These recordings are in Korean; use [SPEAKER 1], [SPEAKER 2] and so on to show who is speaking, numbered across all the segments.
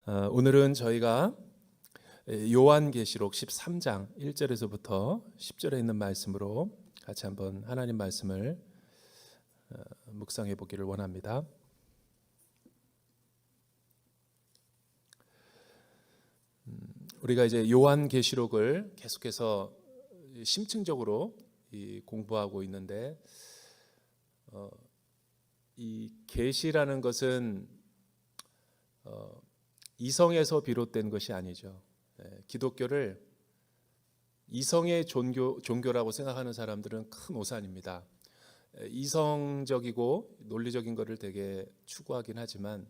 [SPEAKER 1] 오늘은 저희가 요한계시록 13장 1절에서부터 10절에 있는 말씀으로 같이 한번 하나님 말씀을 묵상해 보기를 원합니다. 우리가 이제 요한계시록을 계속해서 심층적으로 공부하고 있는데 이 계시라는 것은 이성에서 비롯된 것이 아니죠. 기독교를 이성의 종교라고 생각하는 사람들은 큰 오산입니다. 이성적이고 논리적인 것을 되게 추구하긴 하지만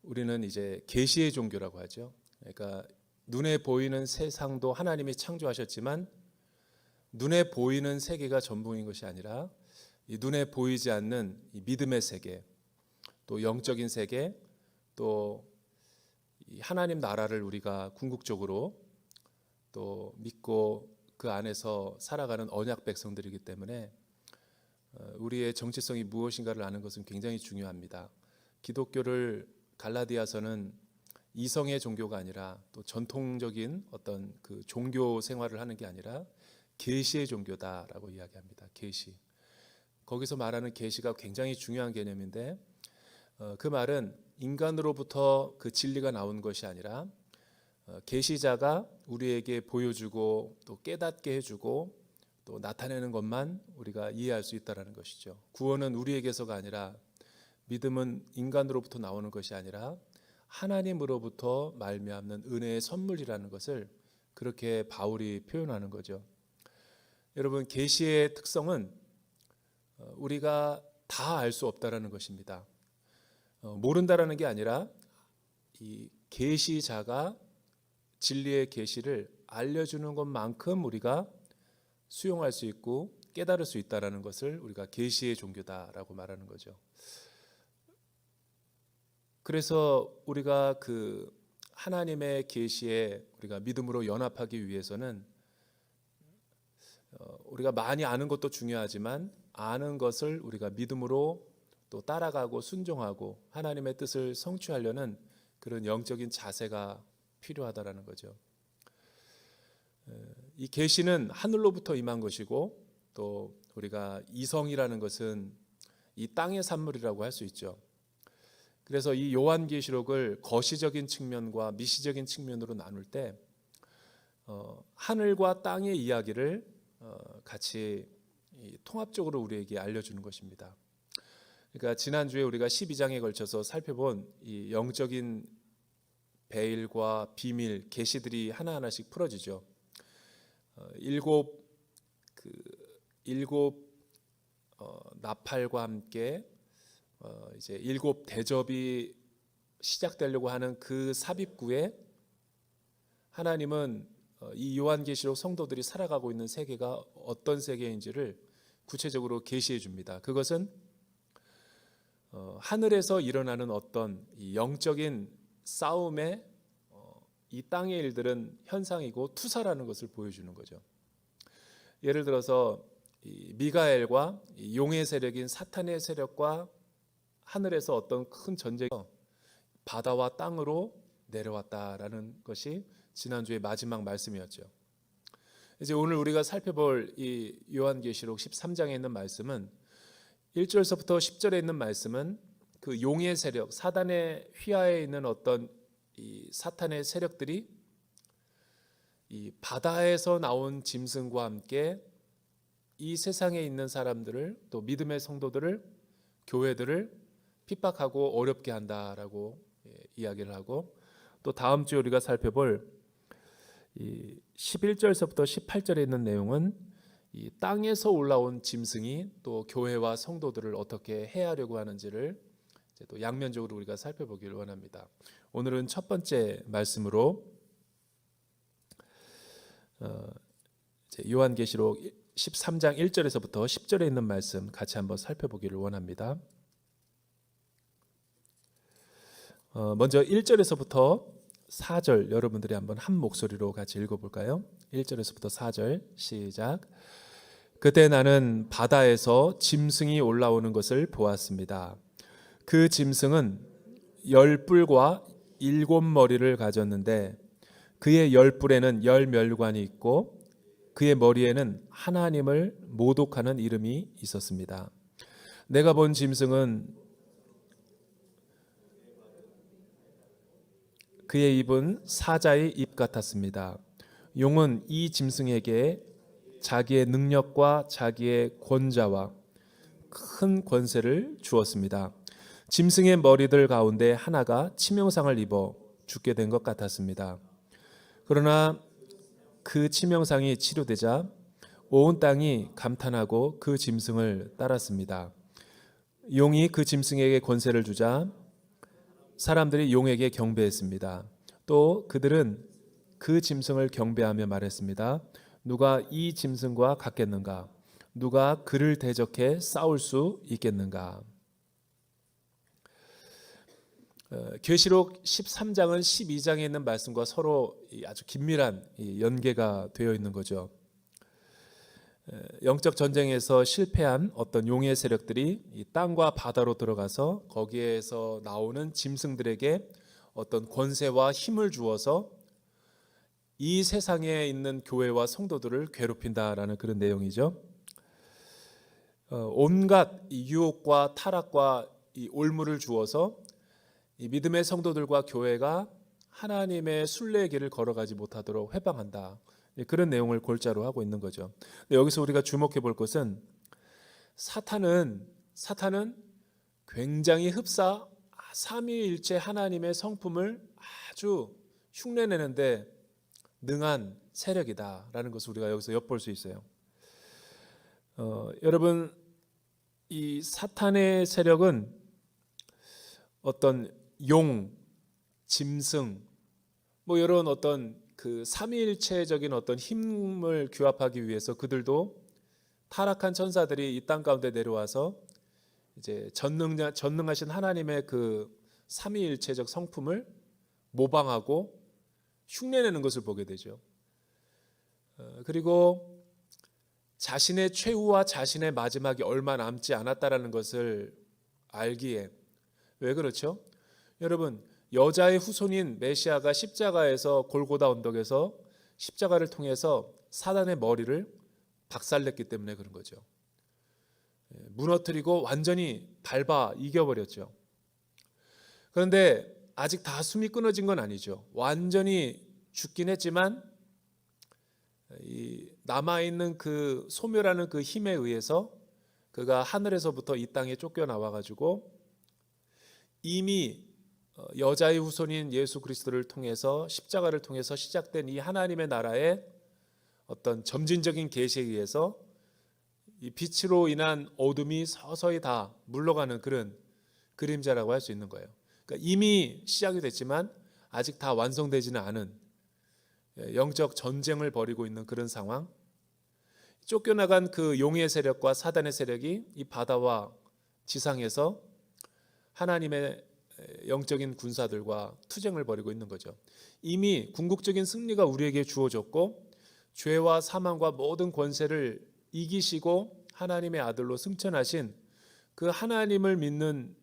[SPEAKER 1] 우리는 이제 계시의 종교라고 하죠. 그러니까 눈에 보이는 세상도 하나님이 창조하셨지만 눈에 보이는 세계가 전부인 것이 아니라 이 눈에 보이지 않는 이 믿음의 세계, 또 영적인 세계, 또 하나님 나라를 우리가 궁극적으로 또 믿고 그 안에서 살아가는 언약 백성들이기 때문에 우리의 정체성이 무엇인가를 아는 것은 굉장히 중요합니다. 기독교를 갈라디아서는 이성의 종교가 아니라 또 전통적인 어떤 그 종교 생활을 하는 게 아니라 계시의 종교다라고 이야기합니다. 계시. 거기서 말하는 계시가 굉장히 중요한 개념인데 그 말은 인간으로부터 그 진리가 나온 것이 아니라 계시자가 우리에게 보여주고 또 깨닫게 해주고 또 나타내는 것만 우리가 이해할 수 있다는 것이죠. 구원은 우리에게서가 아니라 믿음은 인간으로부터 나오는 것이 아니라 하나님으로부터 말미암는 은혜의 선물이라는 것을 그렇게 바울이 표현하는 거죠. 여러분, 계시의 특성은 우리가 다 알 수 없다라는 것입니다. 모른다라는 게 아니라 이 계시자가 진리의 계시를 알려주는 것만큼 우리가 수용할 수 있고 깨달을 수 있다라는 것을 우리가 계시의 종교다라고 말하는 거죠. 그래서 우리가 그 하나님의 계시에 우리가 믿음으로 연합하기 위해서는 우리가 많이 아는 것도 중요하지만 아는 것을 우리가 믿음으로 또 따라가고 순종하고 하나님의 뜻을 성취하려는 그런 영적인 자세가 필요하다라는 거죠. 이 계시는 하늘로부터 임한 것이고 또 우리가 이성이라는 것은 이 땅의 산물이라고 할 수 있죠. 그래서 이 요한계시록을 거시적인 측면과 미시적인 측면으로 나눌 때 하늘과 땅의 이야기를 같이 통합적으로 우리에게 알려주는 것입니다. 그러니까 지난주에 우리가 12장에 걸쳐서 살펴본 이 영적인 베일과 비밀, 계시들이 하나하나씩 풀어지죠. 일곱 나팔과 함께 이제 일곱 대접이 시작되려고 하는 그 삽입구에 하나님은 이 요한계시록 성도들이 살아가고 있는 세계가 어떤 세계인지를 구체적으로 계시해 줍니다. 그것은 하늘에서 일어나는 어떤 이 영적인 싸움에 이 땅의 일들은 현상이고 투사라는 것을 보여주는 거죠. 예를 들어서 이 미가엘과 이 용의 세력인 사탄의 세력과 하늘에서 어떤 큰 전쟁이 바다와 땅으로 내려왔다라는 것이 지난주의 마지막 말씀이었죠. 이제 오늘 우리가 살펴볼 이 요한계시록 13장에 있는 말씀은 1절서부터 10절에 있는 말씀은 그 용의 세력, 사단의 휘하에 있는 어떤 이 사탄의 세력들이 이 바다에서 나온 짐승과 함께 이 세상에 있는 사람들을 또 믿음의 성도들을 교회들을 핍박하고 어렵게 한다라고 이야기를 하고 또 다음 주에 우리가 살펴볼 이 11절서부터 18절에 있는 내용은 이 땅에서 올라온 짐승이 또 교회와 성도들을 어떻게 해하려고 하는지를 이제 또 양면적으로 우리가 살펴보기를 원합니다. 오늘은 첫 번째 말씀으로 요한계시록 13장 1절에서부터 10절에 있는 말씀 같이 한번 살펴보기를 원합니다. 먼저 1절에서부터 4절 여러분들이 한번 한 목소리로 같이 읽어볼까요? 1절에서부터 4절 시작. 그때 나는 바다에서 짐승이 올라오는 것을 보았습니다. 그 짐승은 10뿔과 7머리를 가졌는데 그의 10뿔에는 10멸관이 있고 그의 머리에는 하나님을 모독하는 이름이 있었습니다. 내가 본 짐승은 그의 입은 사자의 입 같았습니다. 용은 이 짐승에게 자기의 능력과 자기의 권자와 큰 권세를 주었습니다. 짐승의 머리들 가운데 하나가 치명상을 입어 죽게 된 것 같았습니다. 그러나 그 치명상이 치료되자 온 땅이 감탄하고 그 짐승을 따랐습니다. 용이 그 짐승에게 권세를 주자 사람들이 용에게 경배했습니다. 또 그들은 그 짐승을 경배하며 말했습니다. 누가 이 짐승과 같겠는가? 누가 그를 대적해 싸울 수 있겠는가? 계시록 13장은 12장에 있는 말씀과 서로 아주 긴밀한 연계가 되어 있는 거죠. 영적 전쟁에서 실패한 어떤 용의 세력들이 이 땅과 바다로 들어가서 거기에서 나오는 짐승들에게 어떤 권세와 힘을 주어서 이 세상에 있는 교회와 성도들을 괴롭힌다라는 그런 내용이죠. 온갖 유혹과 타락과 이 올무를 주어서 이 믿음의 성도들과 교회가 하나님의 순례의 길을 걸어가지 못하도록 회방한다. 그런 내용을 골자로 하고 있는 거죠. 여기서 우리가 주목해 볼 것은 사탄은 굉장히 삼위일체 하나님의 성품을 아주 흉내내는데 능한 세력이다라는 것을 우리가 여기서 엿볼 수 있어요. 여러분, 이 사탄의 세력은 어떤 용, 짐승, 뭐 이런 어떤 그 삼위일체적인 어떤 힘을 규합하기 위해서 그들도 타락한 천사들이 이 땅 가운데 내려와서 이제 전능하신 하나님의 그 삼위일체적 성품을 모방하고 흉내내는 것을 보게 되죠. 그리고 자신의 최후와 자신의 마지막이 얼마 남지 않았다라는 것을 알기에 왜 그렇죠? 여러분, 여자의 후손인 메시아가 십자가에서 골고다 언덕에서 십자가를 통해서 사단의 머리를 박살냈기 때문에 그런 거죠. 무너뜨리고 완전히 밟아 이겨버렸죠. 그런데 아직 다 숨이 끊어진 건 아니죠. 완전히 죽긴 했지만 이 남아있는 그 소멸하는 그 힘에 의해서 그가 하늘에서부터 이 땅에 쫓겨나와 가지고 이미 여자의 후손인 예수 그리스도를 통해서 십자가를 통해서 시작된 이 하나님의 나라의 어떤 점진적인 계시에 의해서 이 빛으로 인한 어둠이 서서히 다 물러가는 그런 그림자라고 할 수 있는 거예요. 그러니까 이미 시작이 됐지만 아직 다 완성되지는 않은 영적 전쟁을 벌이고 있는 그런 상황. 쫓겨나간 그 용의 세력과 사단의 세력이 이 바다와 지상에서 하나님의 영적인 군사들과 투쟁을 벌이고 있는 거죠. 이미 궁극적인 승리가 우리에게 주어졌고 죄와 사망과 모든 권세를 이기시고 하나님의 아들로 승천하신 그 하나님을 믿는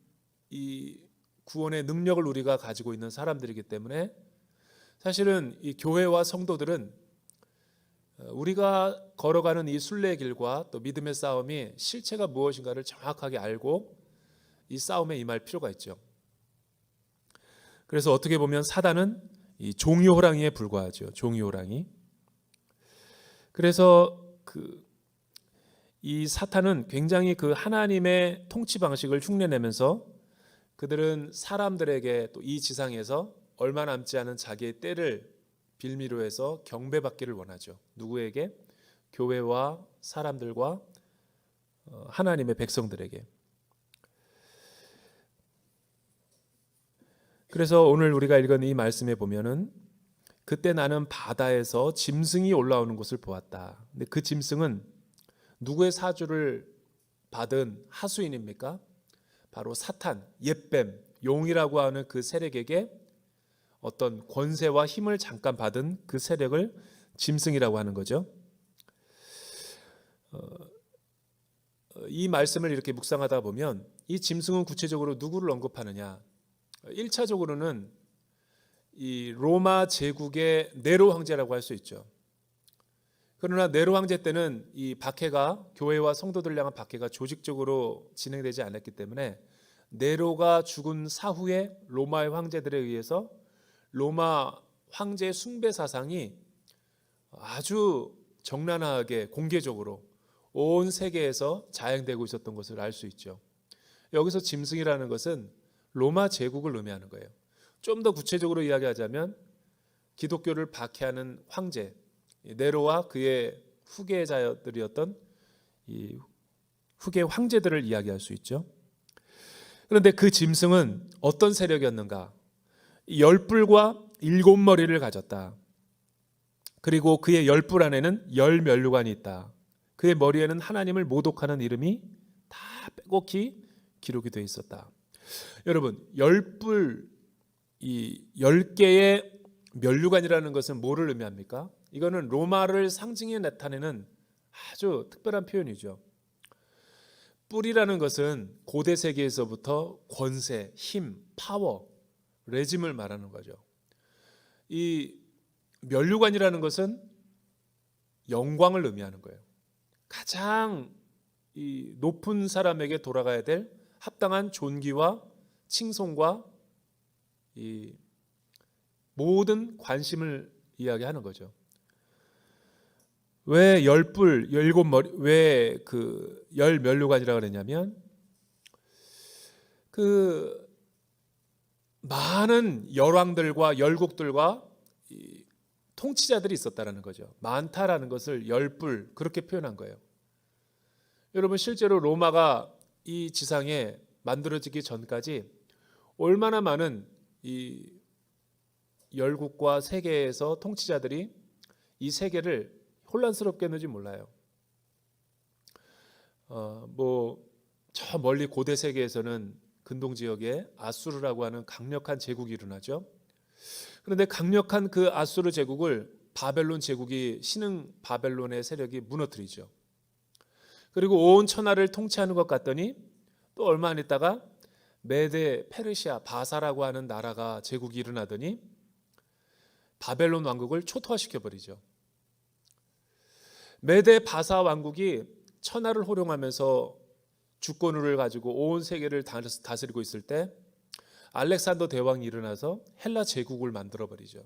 [SPEAKER 1] 이 구원의 능력을 우리가 가지고 있는 사람들이기 때문에 사실은 이 교회와 성도들은 우리가 걸어가는 이 순례의 길과 또 믿음의 싸움이 실체가 무엇인가를 정확하게 알고 이 싸움에 임할 필요가 있죠. 그래서 어떻게 보면 사단은 이 종이 호랑이에 불과하죠. 종이 호랑이. 그래서 이 사탄은 굉장히 그 하나님의 통치 방식을 흉내내면서 그들은 사람들에게 또 이 지상에서 얼마 남지 않은 자기의 때를 빌미로 해서 경배받기를 원하죠. 누구에게? 교회와 사람들과 하나님의 백성들에게. 그래서 오늘 우리가 읽은 이 말씀에 보면은 그때 나는 바다에서 짐승이 올라오는 것을 보았다. 근데 그 짐승은 누구의 사주를 받은 하수인입니까? 바로 사탄, 옛뱀, 용이라고 하는 그 세력에게 어떤 권세와 힘을 잠깐 받은 그 세력을 짐승이라고 하는 거죠. 이 말씀을 이렇게 묵상하다 보면 이 짐승은 구체적으로 누구를 언급하느냐? 1차적으로는 이 로마 제국의 네로 황제라고 할 수 있죠. 그러나 네로 황제 때는 이 박해가 교회와 성도들 향한 박해가 조직적으로 진행되지 않았기 때문에 네로가 죽은 사후에 로마의 황제들에 의해서 로마 황제 숭배 사상이 아주 적나라하게 공개적으로 온 세계에서 자행되고 있었던 것을 알 수 있죠. 여기서 짐승이라는 것은 로마 제국을 의미하는 거예요. 좀 더 구체적으로 이야기하자면 기독교를 박해하는 황제 네로와 그의 후계자들이었던 이 후계 황제들을 이야기할 수 있죠. 그런데 그 짐승은 어떤 세력이었는가? 10뿔과 7머리를 가졌다. 그리고 그의 10뿔 안에는 10면류관이 있다. 그의 머리에는 하나님을 모독하는 이름이 다 빼곡히 기록이 되어 있었다. 여러분, 10뿔, 이 10개의 면류관이라는 것은 뭐를 의미합니까? 이거는 로마를 상징해 나타내는 아주 특별한 표현이죠. 뿔이라는 것은 고대 세계에서부터 권세, 힘, 파워, 레짐을 말하는 거죠. 이 면류관이라는 것은 영광을 의미하는 거예요. 가장 이 높은 사람에게 돌아가야 될 합당한 존귀와 칭송과 이 모든 관심을 이야기하는 거죠. 왜 10뿔, 7머리, 왜 그 10면류관이라고 그랬냐면 그 많은 열왕들과 열국들과 이 통치자들이 있었다라는 거죠. 많다라는 것을 10뿔 그렇게 표현한 거예요. 여러분, 실제로 로마가 이 지상에 만들어지기 전까지 얼마나 많은 이 열국과 세계에서 통치자들이 이 세계를 혼란스럽게 했는지 몰라요. 저 멀리 고대 세계에서는 근동 지역에 아수르라고 하는 강력한 제국이 일어나죠. 그런데 강력한 그 아수르 제국을 바벨론 제국이 신흥 바벨론의 세력이 무너뜨리죠. 그리고 온 천하를 통치하는 것 같더니 또 얼마 안 있다가 메데, 페르시아, 바사라고 하는 나라가 제국이 일어나더니 바벨론 왕국을 초토화시켜 버리죠. 메데 바사 왕국이 천하를 호령하면서 주권을 가지고 온 세계를 다스리고 있을 때 알렉산더 대왕이 일어나서 헬라 제국을 만들어 버리죠.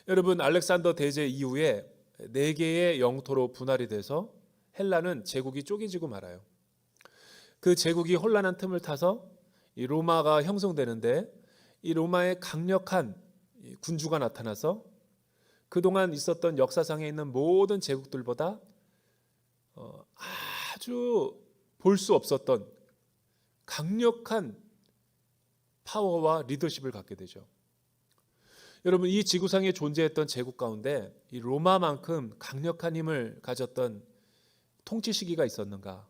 [SPEAKER 1] 여러분, 알렉산더 대제 이후에 4개의 영토로 분할이 돼서 헬라는 제국이 쪼개지고 말아요. 그 제국이 혼란한 틈을 타서 이 로마가 형성되는데 이 로마의 강력한 군주가 나타나서 그동안 있었던 역사상에 있는 모든 제국들보다 아주 볼 수 없었던 강력한 파워와 리더십을 갖게 되죠. 여러분, 이 지구상에 존재했던 제국 가운데 이 로마만큼 강력한 힘을 가졌던 통치 시기가 있었는가?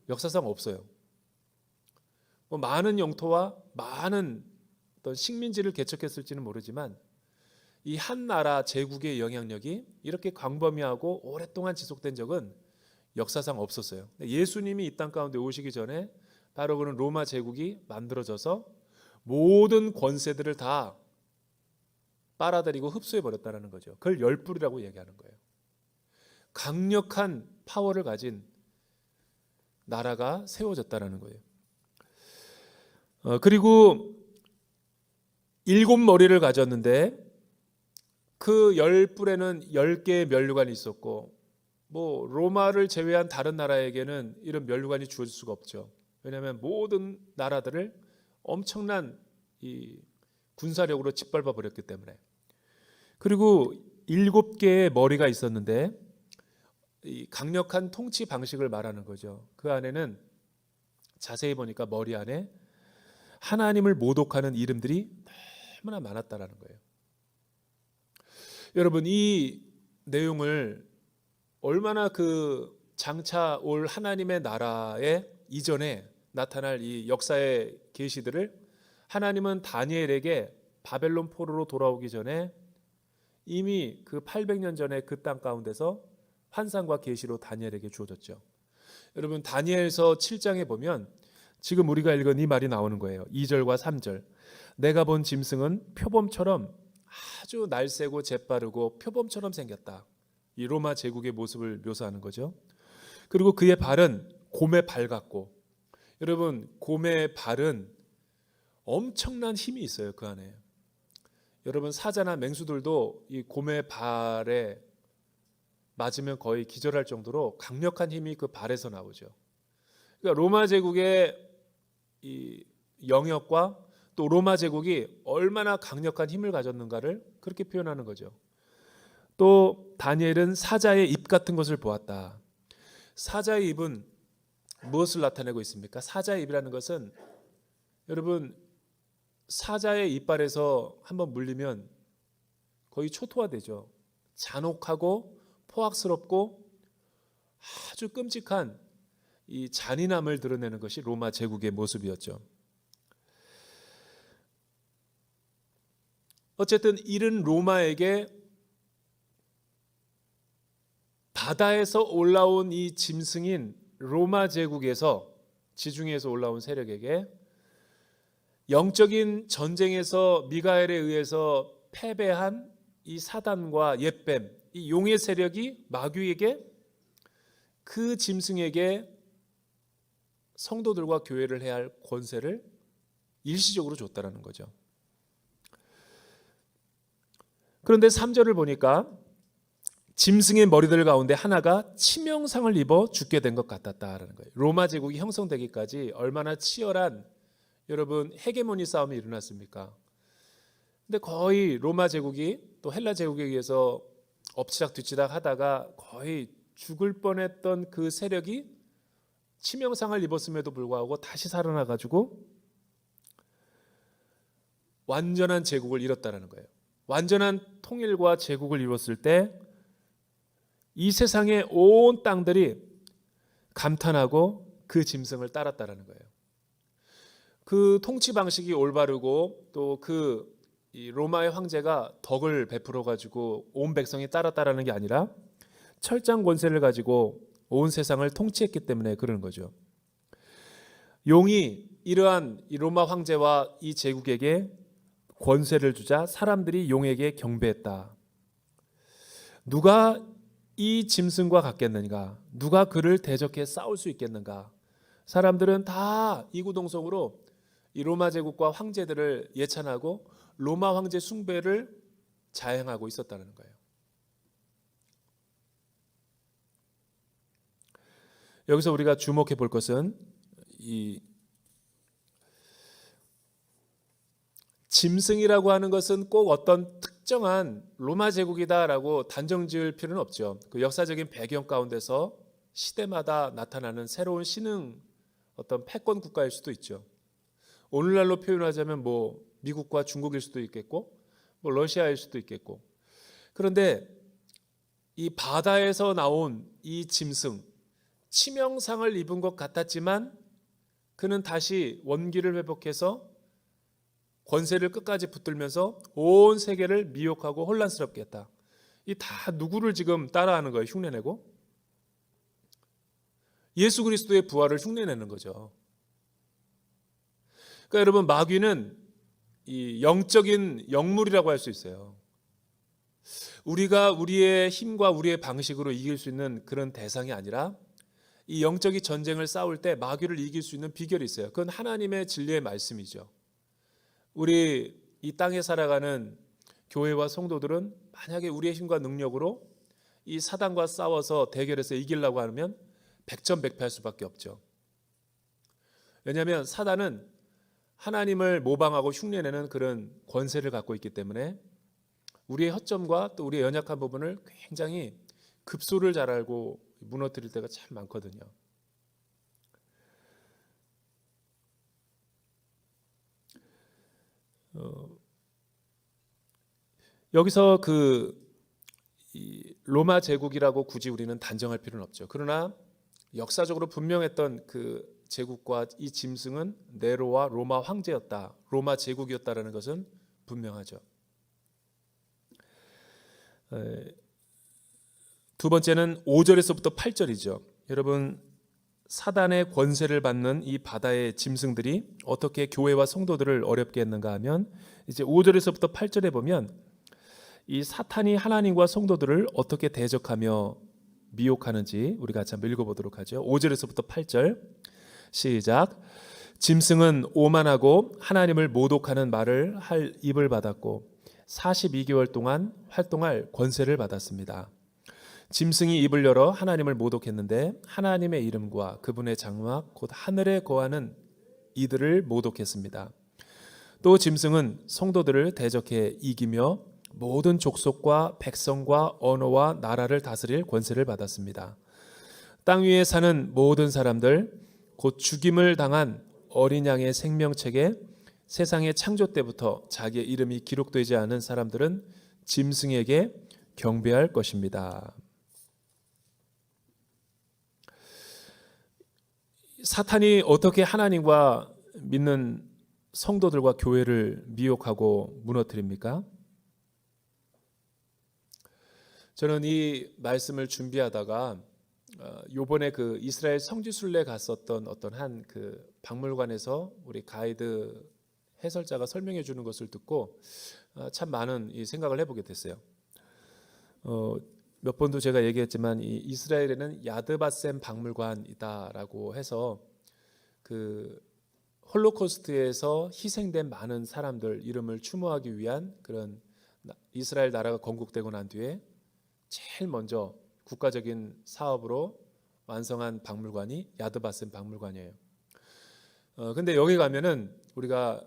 [SPEAKER 1] 역사상 없어요. 많은 영토와 많은 어떤 식민지를 개척했을지는 모르지만 이 한 나라 제국의 영향력이 이렇게 광범위하고 오랫동안 지속된 적은 역사상 없었어요. 예수님이 이 땅 가운데 오시기 전에 바로 그런 로마 제국이 만들어져서 모든 권세들을 다 빨아들이고 흡수해 버렸다는 거죠. 그걸 10뿔이라고 얘기하는 거예요. 강력한 파워를 가진 나라가 세워졌다는 거예요. 그리고 7머리를 가졌는데 그 10뿔에는 10개의 면류관이 있었고 로마를 제외한 다른 나라에게는 이런 면류관이 주어질 수가 없죠. 왜냐하면 모든 나라들을 엄청난 이 군사력으로 짓밟아 버렸기 때문에. 그리고 7개의 머리가 있었는데 이 강력한 통치 방식을 말하는 거죠. 그 안에는 자세히 보니까 머리 안에 하나님을 모독하는 이름들이 너무나 많았다라는 거예요. 여러분, 이 내용을 얼마나 그 장차 올 하나님의 나라의 이전에 나타날 이 역사의 계시들을 하나님은 다니엘에게 바벨론 포로로 돌아오기 전에 이미 그 800년 전에 그 땅 가운데서 환상과 계시로 다니엘에게 주어졌죠. 여러분, 다니엘서 7장에 보면 지금 우리가 읽은 이 말이 나오는 거예요. 2절과 3절. 내가 본 짐승은 표범처럼 아주 날쌔고 재빠르고 표범처럼 생겼다. 이 로마 제국의 모습을 묘사하는 거죠. 그리고 그의 발은 곰의 발 같고, 여러분 곰의 발은 엄청난 힘이 있어요. 그 안에. 여러분 사자나 맹수들도 이 곰의 발에 맞으면 거의 기절할 정도로 강력한 힘이 그 발에서 나오죠. 그러니까 로마 제국의 이 영역과 또 로마 제국이 얼마나 강력한 힘을 가졌는가를 그렇게 표현하는 거죠. 또 다니엘은 사자의 입 같은 것을 보았다. 사자의 입은 무엇을 나타내고 있습니까? 사자의 입이라는 것은 여러분 사자의 이빨에서 한번 물리면 거의 초토화되죠. 잔혹하고 포악스럽고 아주 끔찍한 이 잔인함을 드러내는 것이 로마 제국의 모습이었죠. 어쨌든 이른 로마에게 바다에서 올라온 이 짐승인 로마 제국에서 지중해에서 올라온 세력에게 영적인 전쟁에서 미가엘에 의해서 패배한 이 사단과 옅뱀, 이 용의 세력이 마귀에게 그 짐승에게 성도들과 교회를 해야 할 권세를 일시적으로 줬다는 거죠. 그런데 3절을 보니까 짐승의 머리들 가운데 하나가 치명상을 입어 죽게 된 것 같았다라는 거예요. 로마 제국이 형성되기까지 얼마나 치열한 여러분 헤게모니 싸움이 일어났습니까? 근데 거의 로마 제국이 또 헬라 제국에 의해서 엎치락 뒤치락 하다가 거의 죽을 뻔했던 그 세력이 치명상을 입었음에도 불구하고 다시 살아나 가지고 완전한 제국을 이뤘다는 거예요. 완전한 통일과 제국을 이뤘을 때 이 세상의 온 땅들이 감탄하고 그 짐승을 따랐다는 거예요. 그 통치 방식이 올바르고 또 그 로마의 황제가 덕을 베풀어 가지고 온 백성이 따랐다라는 게 아니라 철장 권세를 가지고 온 세상을 통치했기 때문에 그러는 거죠. 용이 이러한 이 로마 황제와 이 제국에게 권세를 주자 사람들이 용에게 경배했다. 누가 이 짐승과 같겠는가? 누가 그를 대적해 싸울 수 있겠는가? 사람들은 다 이구동성으로 이 로마 제국과 황제들을 예찬하고 로마 황제 숭배를 자행하고 있었다는 거예요. 여기서 우리가 주목해 볼 것은 이 짐승이라고 하는 것은 꼭 어떤 특정한 로마 제국이다라고 단정 지을 필요는 없죠. 그 역사적인 배경 가운데서 시대마다 나타나는 새로운 신흥 어떤 패권 국가일 수도 있죠. 오늘날로 표현하자면 뭐 미국과 중국일 수도 있겠고 뭐 러시아일 수도 있겠고. 그런데 이 바다에서 나온 이 짐승 치명상을 입은 것 같았지만 그는 다시 원기를 회복해서 권세를 끝까지 붙들면서 온 세계를 미혹하고 혼란스럽게 했다. 이 다 누구를 지금 따라하는 거예요? 흉내내고? 예수 그리스도의 부활을 흉내내는 거죠. 그러니까 여러분 마귀는 이 영적인 영물이라고 할 수 있어요. 우리가 우리의 힘과 우리의 방식으로 이길 수 있는 그런 대상이 아니라 이 영적인 전쟁을 싸울 때 마귀를 이길 수 있는 비결이 있어요. 그건 하나님의 진리의 말씀이죠. 우리 이 땅에 살아가는 교회와 성도들은 만약에 우리의 힘과 능력으로 이 사단과 싸워서 대결해서 이기려고 하면 백전백패할 수밖에 없죠. 왜냐하면 사단은 하나님을 모방하고 흉내내는 그런 권세를 갖고 있기 때문에 우리의 허점과 또 우리의 연약한 부분을 굉장히 급소를 잘 알고 무너뜨릴 때가 참 많거든요. 여기서 이 로마 제국이라고 굳이 우리는 단정할 필요는 없죠. 그러나 역사적으로 분명했던 그 제국과 이 짐승은 네로와 로마 황제였다, 로마 제국이었다라는 것은 분명하죠. 두 번째는 5절에서부터 8절이죠. 여러분 사단의 권세를 받는 이 바다의 짐승들이 어떻게 교회와 성도들을 어렵게 했는가 하면 이제 5절에서부터 8절에 보면 이 사탄이 하나님과 성도들을 어떻게 대적하며 미혹하는지 우리가 같이 한번 읽어보도록 하죠. 5절에서부터 8절 시작. 짐승은 오만하고 하나님을 모독하는 말을 할 입을 받았고 42개월 동안 활동할 권세를 받았습니다. 짐승이 입을 열어 하나님을 모독했는데 하나님의 이름과 그분의 장막 곧 하늘에 거하는 이들을 모독했습니다. 또 짐승은 성도들을 대적해 이기며 모든 족속과 백성과 언어와 나라를 다스릴 권세를 받았습니다. 땅 위에 사는 모든 사람들 곧 죽임을 당한 어린 양의 생명책에 세상의 창조 때부터 자기의 이름이 기록되지 않은 사람들은 짐승에게 경배할 것입니다. 사탄이 어떻게 하나님과 믿는 성도들과 교회를 미혹하고 무너뜨립니까? 저는 이 말씀을 준비하다가 요번에 그 이스라엘 성지순례 갔었던 어떤 한 그 박물관에서 우리 가이드 해설자가 설명해 주는 것을 듣고 참 많은 이 생각을 해보게 됐어요. 몇 번도 제가 얘기했지만 이 이스라엘에는 야드바셈 박물관이다라고 해서 그 홀로코스트에서 희생된 많은 사람들 이름을 추모하기 위한 그런 이스라엘 나라가 건국되고 난 뒤에 제일 먼저 국가적인 사업으로 완성한 박물관이 야드바셈 박물관이에요. 근데 여기 가면은 우리가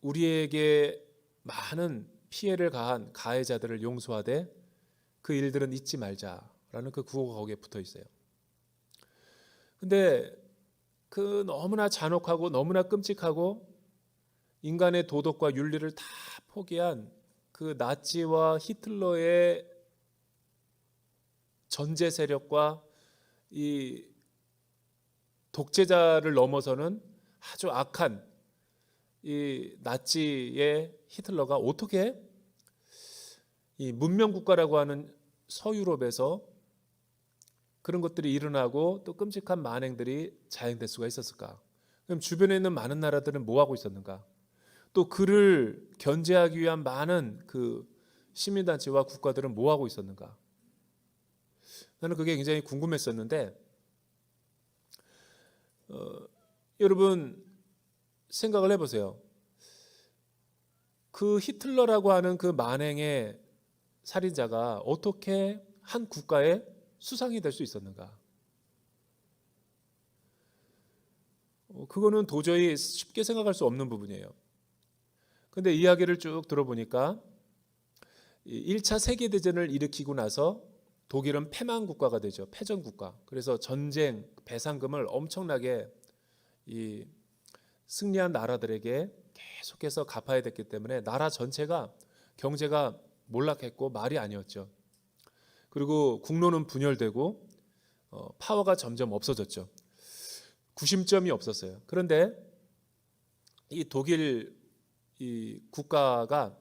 [SPEAKER 1] 우리에게 많은 피해를 가한 가해자들을 용서하되 그 일들은 잊지 말자라는 그 구호가 거기에 붙어 있어요. 근데 그 너무나 잔혹하고 너무나 끔찍하고 인간의 도덕과 윤리를 다 포기한 그 나치와 히틀러의 전제 세력과 이 독재자를 넘어서는 아주 악한 이 나치의 히틀러가 어떻게 이 문명 국가라고 하는 서유럽에서 그런 것들이 일어나고 또 끔찍한 만행들이 자행될 수가 있었을까? 그럼 주변에 있는 많은 나라들은 뭐 하고 있었는가? 또 그를 견제하기 위한 많은 그 시민단체와 국가들은 뭐 하고 있었는가? 나는 그게 굉장히 궁금했었는데 여러분 생각을 해보세요. 그 히틀러라고 하는 그 만행의 살인자가 어떻게 한 국가의 수상이 될 수 있었는가? 그거는 도저히 쉽게 생각할 수 없는 부분이에요. 근데 이야기를 쭉 들어보니까 1차 세계대전을 일으키고 나서 독일은 패망 국가가 되죠. 패전 국가. 그래서 전쟁 배상금을 엄청나게 이 승리한 나라들에게 계속해서 갚아야 됐기 때문에 나라 전체가 경제가 몰락했고 말이 아니었죠. 그리고 국론은 분열되고 파워가 점점 없어졌죠. 구심점이 없었어요. 그런데 이 독일 이 국가가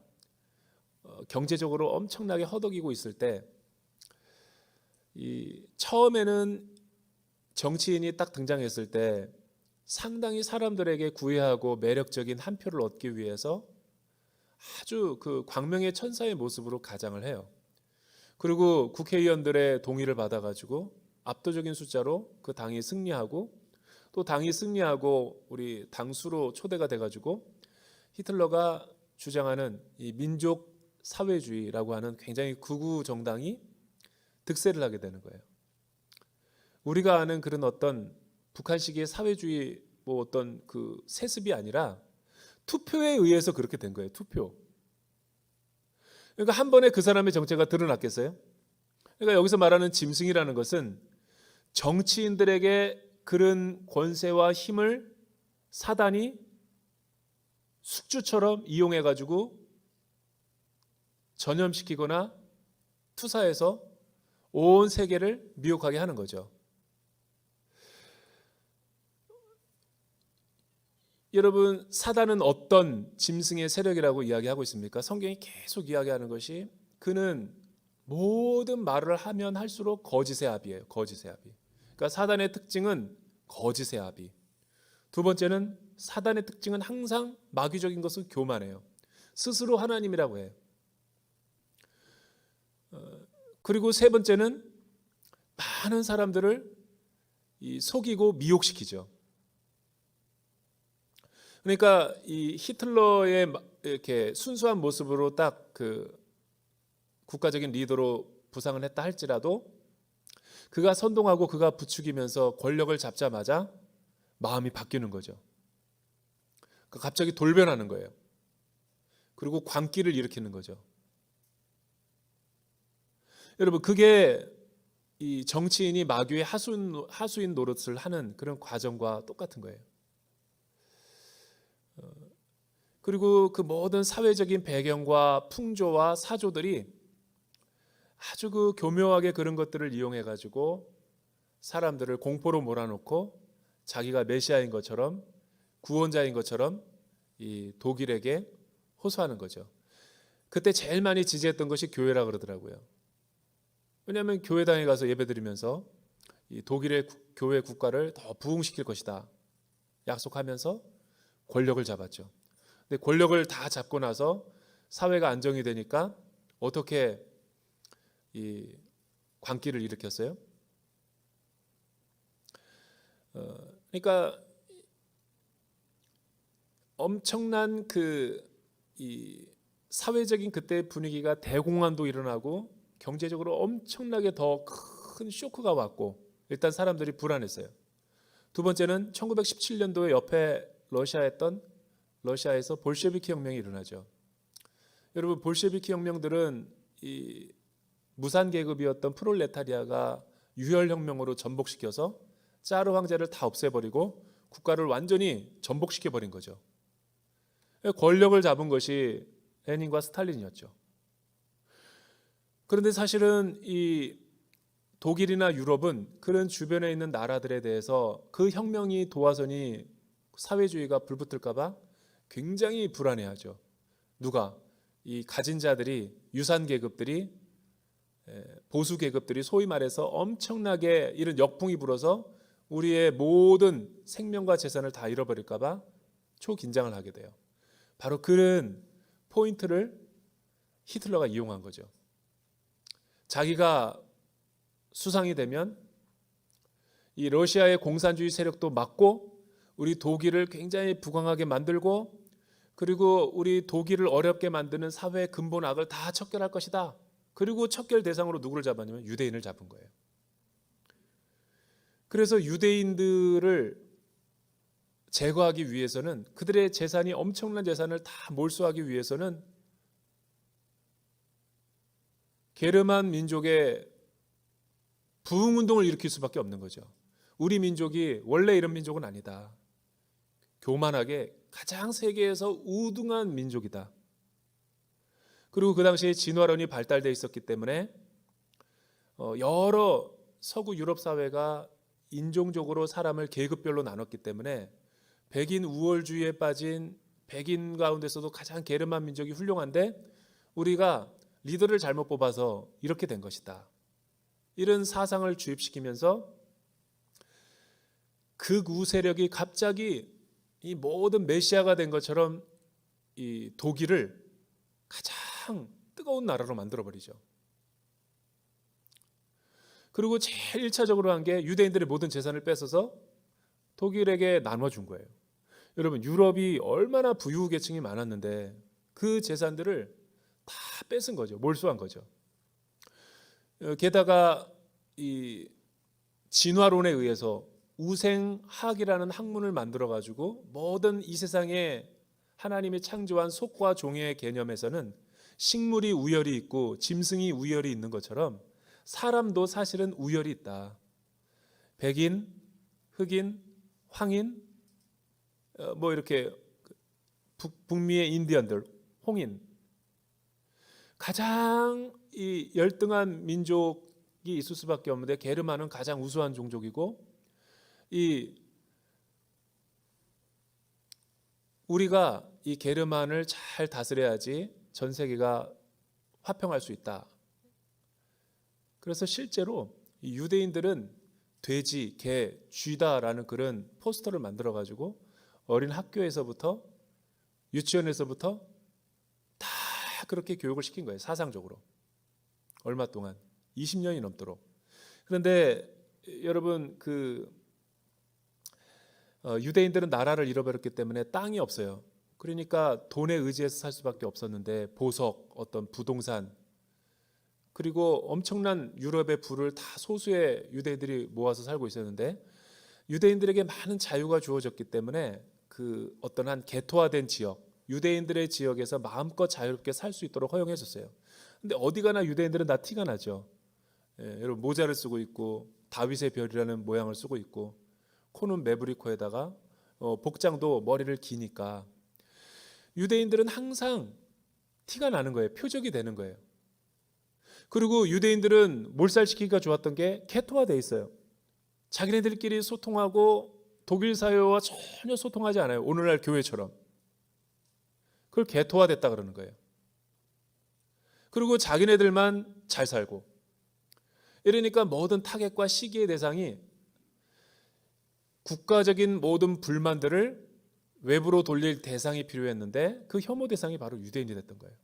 [SPEAKER 1] 경제적으로 엄청나게 허덕이고 있을 때 이 처음에는 정치인이 딱 등장했을 때 상당히 사람들에게 구애하고 매력적인 한 표를 얻기 위해서 아주 그 광명의 천사의 모습으로 가장을 해요. 그리고 국회의원들의 동의를 받아가지고 압도적인 숫자로 그 당이 승리하고 또 당이 승리하고 우리 당수로 초대가 돼가지고 히틀러가 주장하는 이 민족 사회주의라고 하는 굉장히 극우 정당이 득세를 하게 되는 거예요. 우리가 아는 그런 어떤 북한식의 사회주의 뭐 어떤 그 세습이 아니라 투표에 의해서 그렇게 된 거예요. 투표. 그러니까 한 번에 그 사람의 정체가 드러났겠어요? 그러니까 여기서 말하는 짐승이라는 것은 정치인들에게 그런 권세와 힘을 사단이 숙주처럼 이용해 가지고 전염시키거나 투사해서 온 세계를 미혹하게 하는 거죠. 여러분, 사단은 어떤 짐승의 세력이라고 이야기하고 있습니까? 성경이 계속 이야기하는 것이 그는 모든 말을 하면 할수록 거짓의 아비예요. 거짓의 아비. 그러니까 사단의 특징은 거짓의 아비. 두 번째는 사단의 특징은 항상 마귀적인 것은 교만해요. 스스로 하나님이라고 해요. 그리고 세 번째는 많은 사람들을 속이고 미혹시키죠. 그러니까 이 히틀러의 이렇게 순수한 모습으로 딱 그 국가적인 리더로 부상을 했다 할지라도 그가 선동하고 그가 부추기면서 권력을 잡자마자 마음이 바뀌는 거죠. 갑자기 돌변하는 거예요. 그리고 광기를 일으키는 거죠. 여러분, 그게 이 정치인이 마귀의 하수인 노릇을 하는 그런 과정과 똑같은 거예요. 그리고 그 모든 사회적인 배경과 풍조와 사조들이 아주 그 교묘하게 그런 것들을 이용해 가지고 사람들을 공포로 몰아놓고 자기가 메시아인 것처럼 구원자인 것처럼 이 독일에게 호소하는 거죠. 그때 제일 많이 지지했던 것이 교회라 그러더라고요. 왜냐하면 교회당에 가서 예배드리면서 이 독일의 교회 국가를 더 부흥시킬 것이다 약속하면서 권력을 잡았죠. 근데 권력을 다 잡고 나서 사회가 안정이 되니까 어떻게 이 광기를 일으켰어요? 그러니까 엄청난 이 사회적인 그때 분위기가 대공황도 일어나고 경제적으로 엄청나게 더 큰 쇼크가 왔고 일단 사람들이 불안했어요. 두 번째는 1917년도에 옆에 러시아에서 볼셰비키 혁명이 일어나죠. 여러분, 볼셰비키 혁명들은 이 무산 계급이었던 프롤레타리아가 유혈 혁명으로 전복시켜서 짜르 황제를 다 없애버리고 국가를 완전히 전복시켜 버린 거죠. 권력을 잡은 것이 레닌과 스탈린이었죠. 그런데 사실은 이 독일이나 유럽은 그런 주변에 있는 나라들에 대해서 그 혁명이 도화선이 사회주의가 불붙을까 봐 굉장히 불안해하죠. 누가? 이 가진 자들이, 유산 계급들이, 보수 계급들이 소위 말해서 엄청나게 이런 역풍이 불어서 우리의 모든 생명과 재산을 다 잃어버릴까 봐 초긴장을 하게 돼요. 바로 그런 포인트를 히틀러가 이용한 거죠. 자기가 수상이 되면 이 러시아의 공산주의 세력도 막고 우리 독일을 굉장히 부강하게 만들고 그리고 우리 독일을 어렵게 만드는 사회의 근본 악을 다 척결할 것이다. 그리고 척결 대상으로 누구를 잡았냐면 유대인을 잡은 거예요. 그래서 유대인들을 제거하기 위해서는 그들의 재산이 엄청난 재산을 다 몰수하기 위해서는 게르만 민족의 부흥운동을 일으킬 수밖에 없는 거죠. 우리 민족이 원래 이런 민족은 아니다. 교만하게 가장 세계에서 우등한 민족이다. 그리고 그 당시에 진화론이 발달되어 있었기 때문에 여러 서구 유럽 사회가 인종적으로 사람을 계급별로 나눴기 때문에 백인 우월주의에 빠진 백인 가운데서도 가장 게르만 민족이 훌륭한데 우리가 리더를 잘못 뽑아서 이렇게 된 것이다. 이런 사상을 주입시키면서 극우 세력이 갑자기 이 모든 메시아가 된 것처럼 이 독일을 가장 뜨거운 나라로 만들어버리죠. 그리고 제일 1차적으로 한 게 유대인들의 모든 재산을 뺏어서 독일에게 나눠준 거예요. 여러분, 유럽이 얼마나 부유 계층이 많았는데 그 재산들을 다 뺏은 거죠. 몰수한 거죠. 게다가 이 진화론에 의해서 우생학이라는 학문을 만들어 가지고 모든 이 세상에 하나님이 창조한 속과 종의 개념에서는 식물이 우열이 있고 짐승이 우열이 있는 것처럼 사람도 사실은 우열이 있다. 백인, 흑인, 황인, 뭐 이렇게 북미의 인디언들, 홍인, 가장 이 열등한 민족이 있을 수밖에 없는데 게르만은 가장 우수한 종족이고 우리가 이 게르만을 잘 다스려야지 전 세계가 화평할 수 있다. 그래서 실제로 이 유대인들은 돼지, 개, 쥐다라는 그런 포스터를 만들어 가지고 어린 학교에서부터 유치원에서부터 다 그렇게 교육을 시킨 거예요. 사상적으로. 얼마 동안 20년이 넘도록. 그런데 여러분 유대인들은 나라를 잃어버렸기 때문에 땅이 없어요. 그러니까 돈에 의지해서 살 수밖에 없었는데 보석, 어떤 부동산, 그리고 엄청난 유럽의 부를 다 소수의 유대인들이 모아서 살고 있었는데 유대인들에게 많은 자유가 주어졌기 때문에 그 어떤 한 개토화된 지역, 유대인들의 지역에서 마음껏 자유롭게 살 수 있도록 허용해 줬어요. 근데 어디 가나 유대인들은 다 티가 나죠. 여러분 모자를 쓰고 있고 다윗의 별이라는 모양을 쓰고 있고 코는 매부리코에다가 복장도 머리를 기니까 유대인들은 항상 티가 나는 거예요. 표적이 되는 거예요. 그리고 유대인들은 몰살시키기가 좋았던 게 개토화돼 있어요. 자기네들끼리 소통하고 독일 사회와 전혀 소통하지 않아요. 오늘날 교회처럼. 그걸 개토화됐다 그러는 거예요. 그리고 자기네들만 잘 살고. 이러니까 모든 타겟과 시기의 대상이 국가적인 모든 불만들을 외부로 돌릴 대상이 필요했는데 그 혐오 대상이 바로 유대인이 됐던 거예요.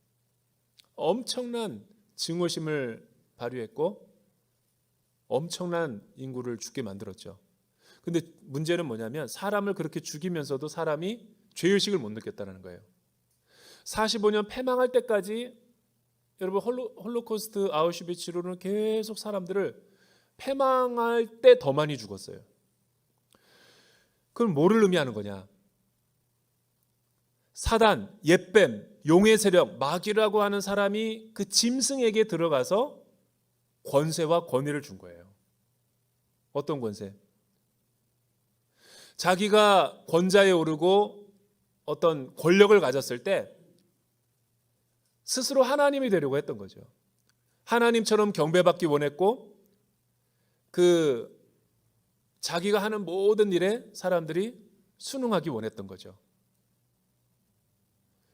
[SPEAKER 1] 엄청난 증오심을 발휘했고 엄청난 인구를 죽게 만들었죠. 근데 문제는 뭐냐면 사람을 그렇게 죽이면서도 사람이 죄의식을 못 느꼈다는 거예요. 45년 패망할 때까지 여러분 홀로코스트 아우슈비츠로는 계속 사람들을 패망할 때 더 많이 죽었어요. 그럼 뭐를 의미하는 거냐? 사단, 옓뱀, 용의 세력, 마귀라고 하는 사람이 그 짐승에게 들어가서 권세와 권위를 준 거예요. 어떤 권세? 자기가 권자에 오르고 어떤 권력을 가졌을 때 스스로 하나님이 되려고 했던 거죠. 하나님처럼 경배받기 원했고 자기가 하는 모든 일에 사람들이 순응하기 원했던 거죠.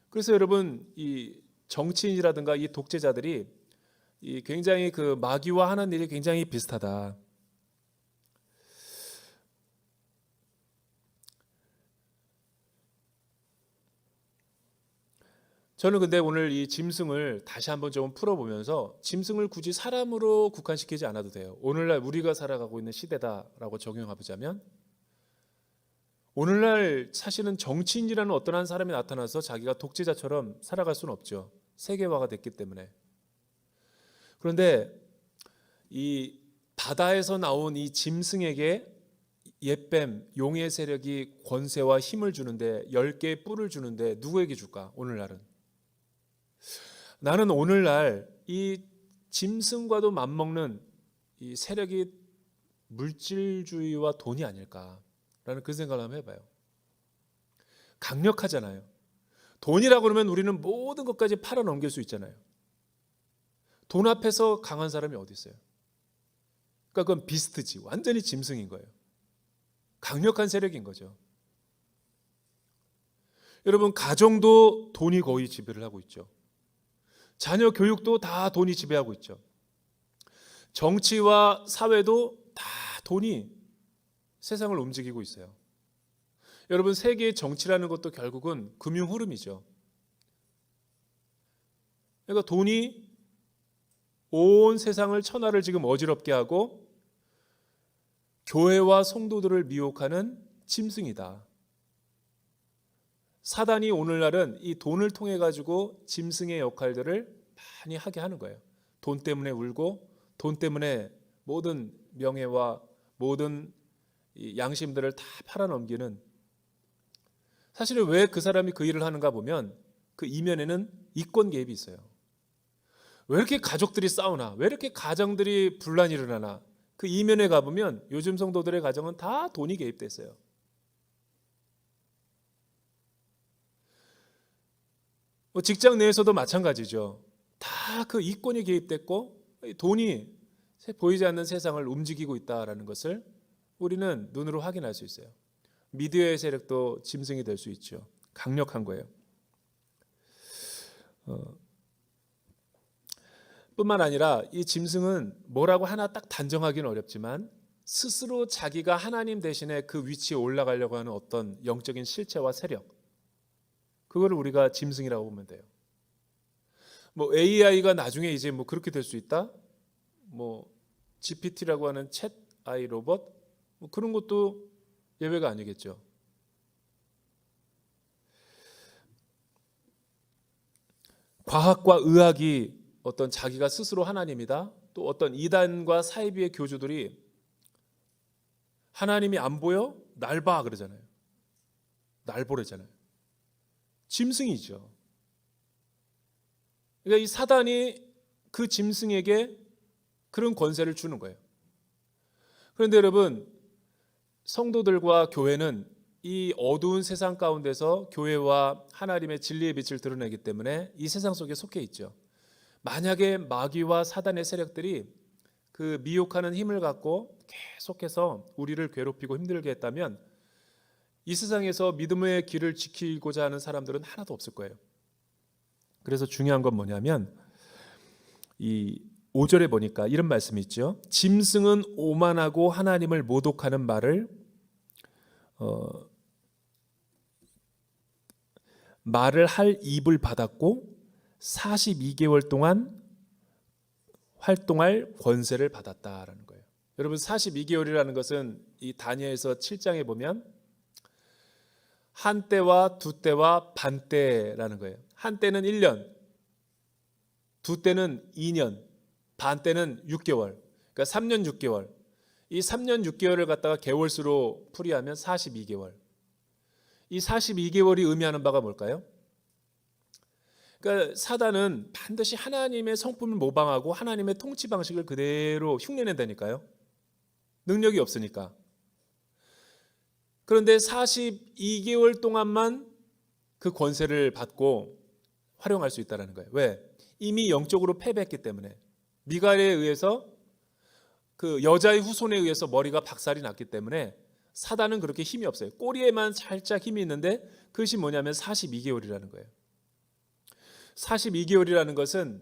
[SPEAKER 1] 그래서 여러분 이 정치인이라든가 이 독재자들이 굉장히 마귀와 하는 일이 굉장히 비슷하다. 저는 근데 오늘 이 짐승을 다시 한번 좀 풀어보면서 짐승을 굳이 사람으로 국한시키지 않아도 돼요. 오늘날 우리가 살아가고 있는 시대다라고 적용해보자면 오늘날 사실은 정치인이라는 어떤 한 사람이 나타나서 자기가 독재자처럼 살아갈 수는 없죠. 세계화가 됐기 때문에. 그런데 이 바다에서 나온 이 짐승에게 옓뱀, 용의 세력이 권세와 힘을 주는데 10개의 뿔을 주는데 누구에게 줄까? 오늘날은. 나는 오늘날 이 짐승과도 맞먹는 이 세력이 물질주의와 돈이 아닐까라는 그 생각을 한번 해봐요. 강력하잖아요. 돈이라고 그러면 우리는 모든 것까지 팔아넘길 수 있잖아요. 돈 앞에서 강한 사람이 어디 있어요? 그러니까 그건 비스트지. 완전히 짐승인 거예요. 강력한 세력인 거죠. 여러분 가정도 돈이 거의 지배를 하고 있죠. 자녀 교육도 다 돈이 지배하고 있죠. 정치와 사회도 다 돈이 세상을 움직이고 있어요. 여러분 세계의 정치라는 것도 결국은 금융 흐름이죠. 그러니까 돈이 온 세상을 천하를 지금 어지럽게 하고 교회와 성도들을 미혹하는 짐승이다. 사단이 오늘날은 이 돈을 통해 가지고 짐승의 역할들을 많이 하게 하는 거예요. 돈 때문에 울고 돈 때문에 모든 명예와 모든 양심들을 다 팔아넘기는. 사실은 왜 그 사람이 그 일을 하는가 보면 그 이면에는 이권 개입이 있어요. 왜 이렇게 가족들이 싸우나? 왜 이렇게 가정들이 분란이 일어나나? 그 이면에 가보면 요즘 성도들의 가정은 다 돈이 개입돼 있어요. 직장 내에서도 마찬가지죠. 다 그 이권이 개입됐고 돈이 보이지 않는 세상을 움직이고 있다는 것을 우리는 눈으로 확인할 수 있어요. 미디어의 세력도 짐승이 될 수 있죠. 강력한 거예요. 뿐만 아니라 이 짐승은 뭐라고 하나 딱 단정하기는 어렵지만 스스로 자기가 하나님 대신에 그 위치에 올라가려고 하는 어떤 영적인 실체와 세력, 그거를 우리가 짐승이라고 보면 돼요. 뭐 AI가 나중에 이제 뭐 그렇게 될 수 있다. 뭐 GPT라고 하는 챗 AI 로봇, 뭐 그런 것도 예외가 아니겠죠. 과학과 의학이 어떤 자기가 스스로 하나님이다. 또 어떤 이단과 사이비의 교주들이 하나님이 안 보여? 날 봐 그러잖아요. 날 보래잖아요. 짐승이죠. 그러니까 이 사단이 그 짐승에게 그런 권세를 주는 거예요. 그런데 여러분, 성도들과 교회는 이 어두운 세상 가운데서 교회와 하나님의 진리의 빛을 드러내기 때문에 이 세상 속에 속해 있죠. 만약에 마귀와 사단의 세력들이 그 미혹하는 힘을 갖고 계속해서 우리를 괴롭히고 힘들게 했다면 이 세상에서 믿음의 길을 지키고자 하는 사람들은 하나도 없을 거예요. 그래서 중요한 건 뭐냐면 이 5절에 보니까 이런 말씀이 있죠. 짐승은 오만하고 하나님을 모독하는 말을 할 입을 받았고 42개월 동안 활동할 권세를 받았다라는 거예요. 여러분 42개월이라는 것은 이 다니엘서 7장에 보면 한 때와 두 때와 반 때라는 거예요. 한 때는 1년, 두 때는 2년, 반 때는 6개월. 그러니까 3년 6개월. 이 3년 6개월을 갖다가 개월수로 풀이하면 42개월. 이 42개월이 의미하는 바가 뭘까요? 그러니까 사단은 반드시 하나님의 성품을 모방하고 하나님의 통치 방식을 그대로 흉내낸다니까요. 능력이 없으니까. 그런데 42개월 동안만 그 권세를 받고 활용할 수 있다는 거예요. 왜? 이미 영적으로 패배했기 때문에. 미갈에 의해서 그 여자의 후손에 의해서 머리가 박살이 났기 때문에 사단은 그렇게 힘이 없어요. 꼬리에만 살짝 힘이 있는데 그것이 뭐냐면 42개월이라는 거예요. 42개월이라는 것은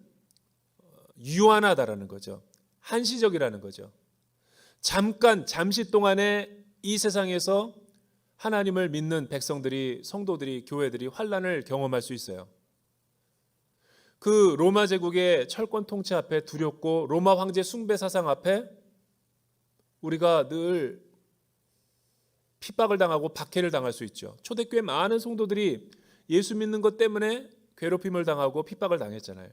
[SPEAKER 1] 유한하다라는 거죠. 한시적이라는 거죠. 잠시 동안에 이 세상에서 하나님을 믿는 백성들이, 성도들이, 교회들이 환난을 경험할 수 있어요. 그 로마 제국의 철권 통치 앞에 두렵고 로마 황제 숭배 사상 앞에 우리가 늘 핍박을 당하고 박해를 당할 수 있죠. 초대교회 많은 성도들이 예수 믿는 것 때문에 괴롭힘을 당하고 핍박을 당했잖아요.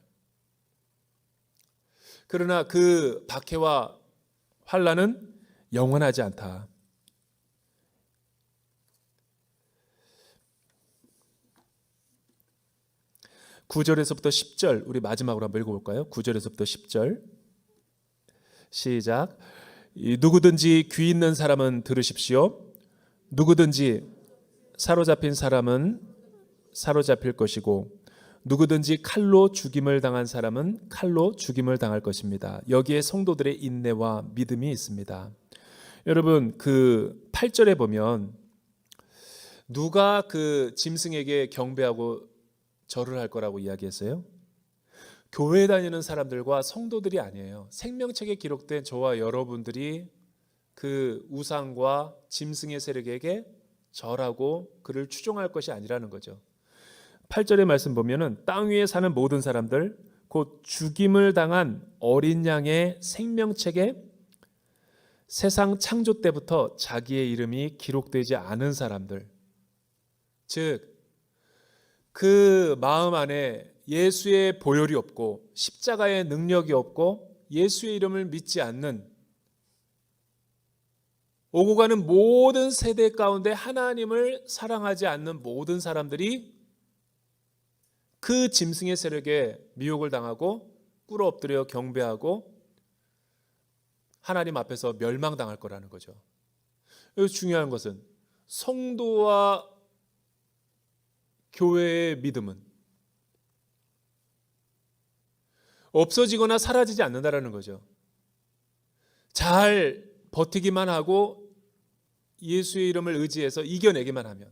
[SPEAKER 1] 그러나 그 박해와 환난은 영원하지 않다. (9절에서부터) (10절) 우리 마지막으로 한번 읽어볼까요? (9절에서부터) (10절) 시작. 누구든지 귀 있는 사람은 들으십시오. 누구든지 사로잡힌 사람은 사로잡힐 것이고 누구든지 칼로 죽임을 당한 사람은 칼로 죽임을 당할 것입니다. 여기에 성도들의 인내와 믿음이 있습니다. 여러분 그 8절에 보면 누가 그 짐승에게 경배하고 절을 할 거라고 이야기했어요? 교회 다니는 사람들과 성도들이 아니에요. 생명책에 기록된 저와 여러분들이 그 우상과 짐승의 세력에게 절하고 그를 추종할 것이 아니라는 거죠. 8절의 말씀 보면은 땅 위에 사는 모든 사람들 곧 죽임을 당한 어린 양의 생명책에 세상 창조 때부터 자기의 이름이 기록되지 않은 사람들, 즉 그 마음 안에 예수의 보혈이 없고 십자가의 능력이 없고 예수의 이름을 믿지 않는 오고 가는 모든 세대 가운데 하나님을 사랑하지 않는 모든 사람들이 그 짐승의 세력에 미혹을 당하고 꿇어 엎드려 경배하고 하나님 앞에서 멸망당할 거라는 거죠. 여기서 중요한 것은 성도와 교회의 믿음은 없어지거나 사라지지 않는다라는 거죠. 잘 버티기만 하고 예수의 이름을 의지해서 이겨내기만 하면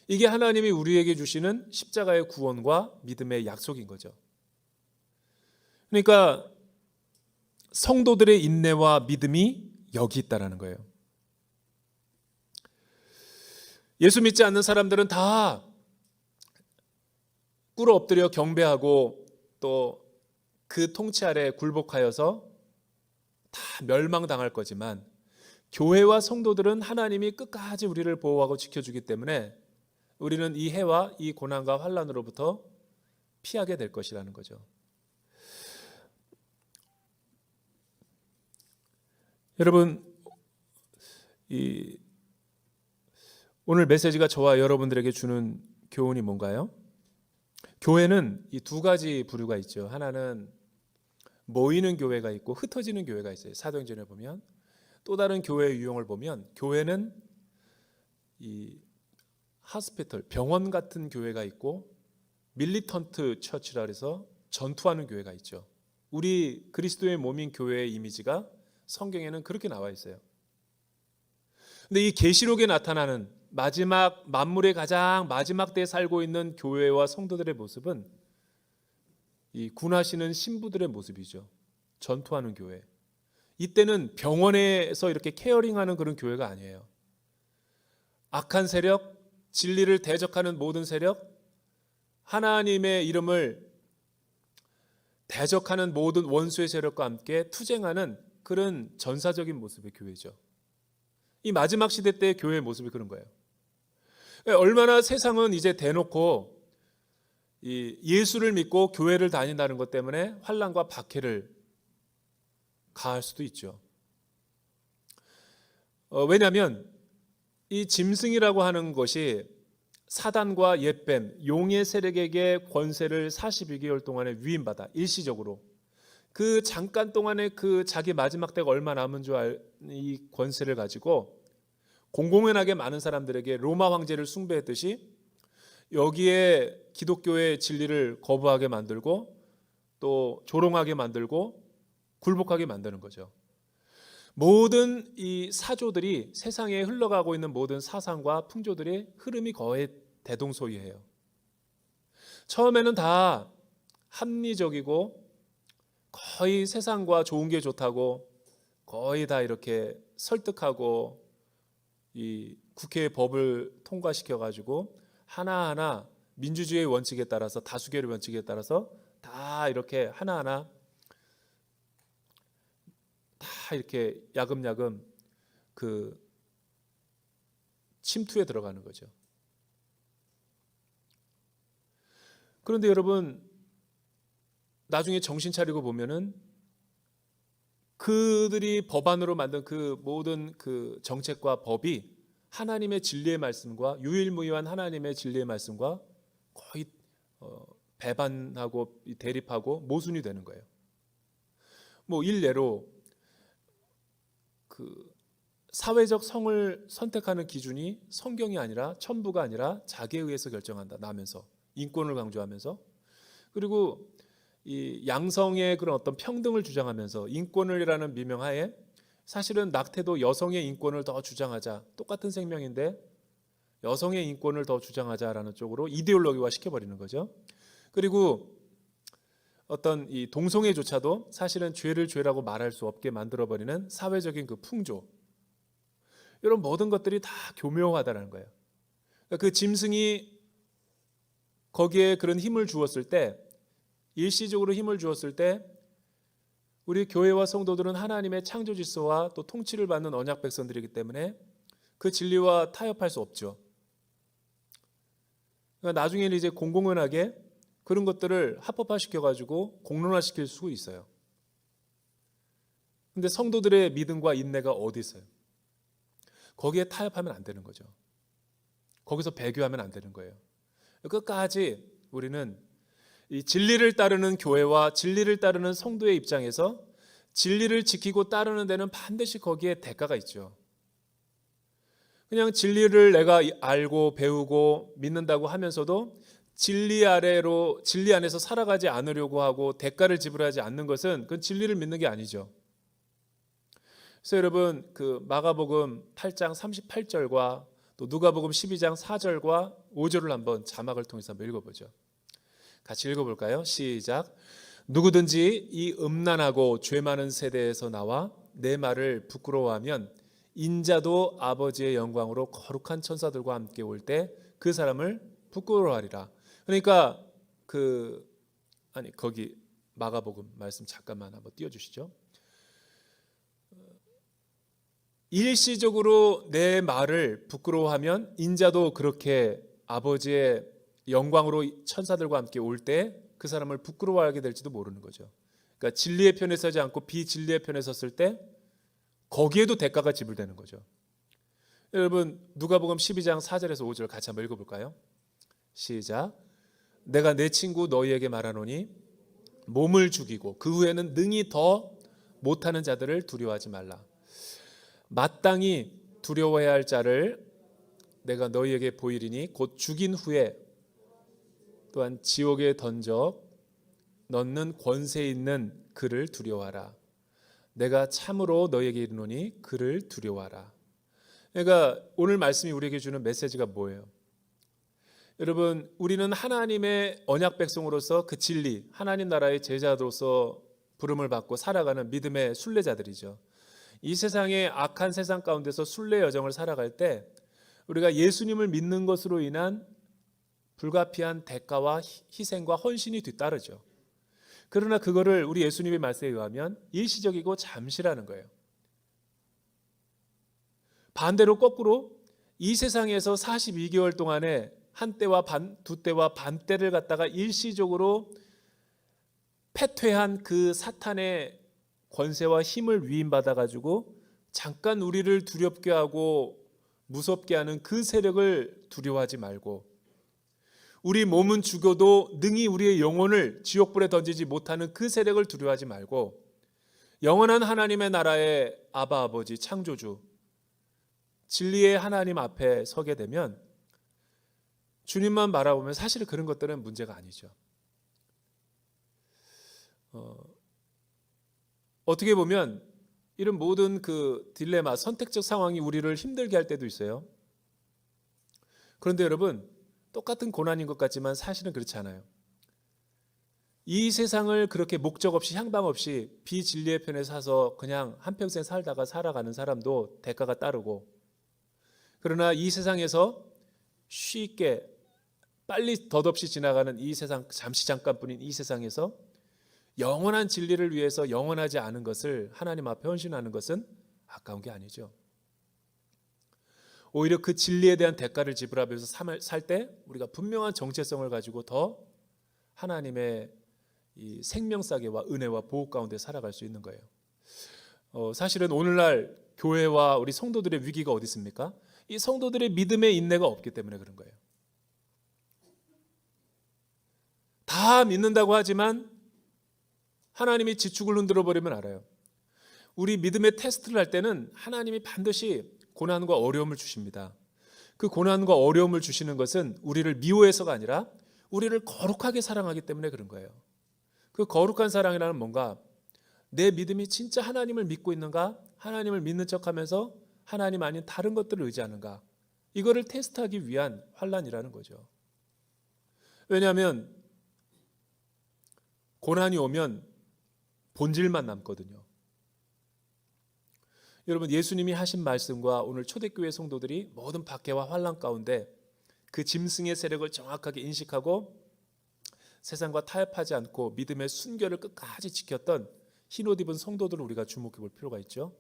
[SPEAKER 1] 이게 하나님이 우리에게 주시는 십자가의 구원과 믿음의 약속인 거죠. 그러니까 성도들의 인내와 믿음이 여기 있다라는 거예요. 예수 믿지 않는 사람들은 다 꿇어 엎드려 경배하고 또 그 통치 아래 굴복하여서 다 멸망당할 거지만, 교회와 성도들은 하나님이 끝까지 우리를 보호하고 지켜주기 때문에 우리는 이 해와 이 고난과 환난으로부터 피하게 될 것이라는 거죠. 여러분, 오늘 메시지가 저와 여러분들에게 주는 교훈이 뭔가요? 교회는 이 두 가지 부류가 있죠. 하나는 모이는 교회가 있고 흩어지는 교회가 있어요. 사도행전에 보면. 또 다른 교회의 유형을 보면 교회는 이 하스피털, 병원 같은 교회가 있고 밀리턴트 처치라 해서 전투하는 교회가 있죠. 우리 그리스도의 몸인 교회의 이미지가 성경에는 그렇게 나와 있어요. 근데 이 계시록에 나타나는 마지막, 만물의 가장 마지막 때에 살고 있는 교회와 성도들의 모습은 이 군하시는 신부들의 모습이죠. 전투하는 교회. 이때는 병원에서 이렇게 케어링하는 그런 교회가 아니에요. 악한 세력, 진리를 대적하는 모든 세력, 하나님의 이름을 대적하는 모든 원수의 세력과 함께 투쟁하는 그런 전사적인 모습의 교회죠. 이 마지막 시대 때의 교회의 모습이 그런 거예요. 얼마나 세상은 이제 대놓고 이 예수를 믿고 교회를 다닌다는 것 때문에 환난과 박해를 가할 수도 있죠. 왜냐하면 이 짐승이라고 하는 것이 사단과 옛뱀, 용의 세력에게 권세를 42개월 동안에 위임받아 일시적으로 그 잠깐 동안에 그 자기 마지막 때가 얼마 남은 줄 이 권세를 가지고 공공연하게 많은 사람들에게 로마 황제를 숭배했듯이 여기에 기독교의 진리를 거부하게 만들고 또 조롱하게 만들고 굴복하게 만드는 거죠. 모든 이 사조들이 세상에 흘러가고 있는 모든 사상과 풍조들의 흐름이 거의 대동소이해요. 처음에는 다 합리적이고 거의 세상과 좋은 게 좋다고 거의 다 이렇게 설득하고 이 국회의 법을 통과시켜 가지고 하나하나 민주주의의 원칙에 따라서 다수결의 원칙에 따라서 다 이렇게 하나하나 다 이렇게 야금야금 그 침투에 들어가는 거죠. 그런데 여러분, 나중에 정신 차리고 보면은 그들이 법안으로 만든 그 모든 그 정책과 법이 하나님의 진리의 말씀과 유일무이한 하나님의 진리의 말씀과 거의 배반하고 대립하고 모순이 되는 거예요. 뭐 일례로 그 사회적 성을 선택하는 기준이 성경이 아니라 천부가 아니라 자기에 의해서 결정한다 나면서 인권을 강조하면서, 그리고 이 양성의 그런 어떤 평등을 주장하면서 인권을이라는 미명하에 사실은 낙태도 여성의 인권을 더 주장하자, 똑같은 생명인데 여성의 인권을 더 주장하자라는 쪽으로 이데올로기화 시켜버리는 거죠. 그리고 어떤 이 동성애조차도 사실은 죄를 죄라고 말할 수 없게 만들어버리는 사회적인 그 풍조, 이런 모든 것들이 다 교묘하다는 거예요. 그러니까 그 짐승이 거기에 그런 힘을 주었을 때, 일시적으로 힘을 주었을 때 우리 교회와 성도들은 하나님의 창조 질서와 또 통치를 받는 언약 백성들이기 때문에 그 진리와 타협할 수 없죠. 그러니까 나중에는 이제 공공연하게 그런 것들을 합법화시켜가지고 공론화시킬 수 있어요. 근데 성도들의 믿음과 인내가 어디 있어요? 거기에 타협하면 안 되는 거죠. 거기서 배교하면 안 되는 거예요. 끝까지 우리는 이 진리를 따르는 교회와 진리를 따르는 성도의 입장에서 진리를 지키고 따르는 데는 반드시 거기에 대가가 있죠. 그냥 진리를 내가 알고 배우고 믿는다고 하면서도 진리 안에서 살아가지 않으려고 하고 대가를 지불하지 않는 것은 그건 진리를 믿는 게 아니죠. 그래서 여러분, 그 마가복음 8장 38절과 또 누가복음 12장 4절과 5절을 한번 자막을 통해서 한번 읽어보죠. 같이 읽어볼까요? 시작. 누구든지 이 음란하고 죄 많은 세대에서 나와 내 말을 부끄러워하면 인자도 아버지의 영광으로 거룩한 천사들과 함께 올 때 그 사람을 부끄러워하리라. 그러니까 거기 마가복음 말씀 잠깐만 한번 띄워주시죠. 일시적으로 내 말을 부끄러워하면 인자도 그렇게 아버지의 영광으로 천사들과 함께 올 때 그 사람을 부끄러워하게 될지도 모르는 거죠. 그러니까 진리의 편에 서지 않고 비진리의 편에 섰을 때 거기에도 대가가 지불되는 거죠. 여러분 누가복음 12장 4절에서 5절 같이 한번 읽어볼까요? 시작. 내가 내 친구 너희에게 말하노니 몸을 죽이고 그 후에는 능히 더 못하는 자들을 두려워하지 말라. 마땅히 두려워해야 할 자를 내가 너희에게 보이리니 곧 죽인 후에 또한 지옥에 던져 넣는 권세 있는 그를 두려워하라. 내가 참으로 너희에게 이르노니 그를 두려워하라. 그러니까 오늘 말씀이 우리에게 주는 메시지가 뭐예요? 여러분 우리는 하나님의 언약 백성으로서 그 진리, 하나님 나라의 제자로서 부름을 받고 살아가는 믿음의 순례자들이죠. 이 세상의 악한 세상 가운데서 순례 여정을 살아갈 때 우리가 예수님을 믿는 것으로 인한 불가피한 대가와 희생과 헌신이 뒤따르죠. 그러나 그거를 우리 예수님의 말씀에 의하면 일시적이고 잠시라는 거예요. 반대로 거꾸로 이 세상에서 42개월 동안에 한 때와 두 때와 반 때를 갖다가 일시적으로 패퇴한 그 사탄의 권세와 힘을 위임받아 가지고 잠깐 우리를 두렵게 하고 무섭게 하는 그 세력을 두려워하지 말고, 우리 몸은 죽어도 능히 우리의 영혼을 지옥불에 던지지 못하는 그 세력을 두려워하지 말고 영원한 하나님의 나라의 아바 아버지 창조주 진리의 하나님 앞에 서게 되면 주님만 바라보면 사실 그런 것들은 문제가 아니죠. 어떻게 보면 이런 모든 그 딜레마, 선택적 상황이 우리를 힘들게 할 때도 있어요. 그런데 여러분 똑같은 고난인 것 같지만 사실은 그렇지 않아요. 이 세상을 그렇게 목적 없이 향방 없이 비진리의 편에 서서 그냥 한평생 살다가 살아가는 사람도 대가가 따르고, 그러나 이 세상에서 쉽게 빨리 덧없이 지나가는 이 세상, 잠시 잠깐뿐인 이 세상에서 영원한 진리를 위해서 영원하지 않은 것을 하나님 앞에 헌신하는 것은 아까운 게 아니죠. 오히려 그 진리에 대한 대가를 지불하면서 살 때 우리가 분명한 정체성을 가지고 더 하나님의 이 생명싸개와 은혜와 보호 가운데 살아갈 수 있는 거예요. 사실은 오늘날 교회와 우리 성도들의 위기가 어디 있습니까? 이 성도들의 믿음의 인내가 없기 때문에 그런 거예요. 다 믿는다고 하지만 하나님이 지축을 흔들어 버리면 알아요. 우리 믿음의 테스트를 할 때는 하나님이 반드시 고난과 어려움을 주십니다. 그 고난과 어려움을 주시는 것은 우리를 미워해서가 아니라 우리를 거룩하게 사랑하기 때문에 그런 거예요. 그 거룩한 사랑이라는 뭔가 내 믿음이 진짜 하나님을 믿고 있는가, 하나님을 믿는 척하면서 하나님 아닌 다른 것들을 의지하는가, 이거를 테스트하기 위한 환난이라는 거죠. 왜냐하면 고난이 오면 본질만 남거든요. 여러분 예수님이 하신 말씀과 오늘 초대교회 성도들이 모든 박해와 환난 가운데 그 짐승의 세력을 정확하게 인식하고 세상과 타협하지 않고 믿음의 순결을 끝까지 지켰던 흰옷 입은 성도들을 우리가 주목해 볼 필요가 있죠.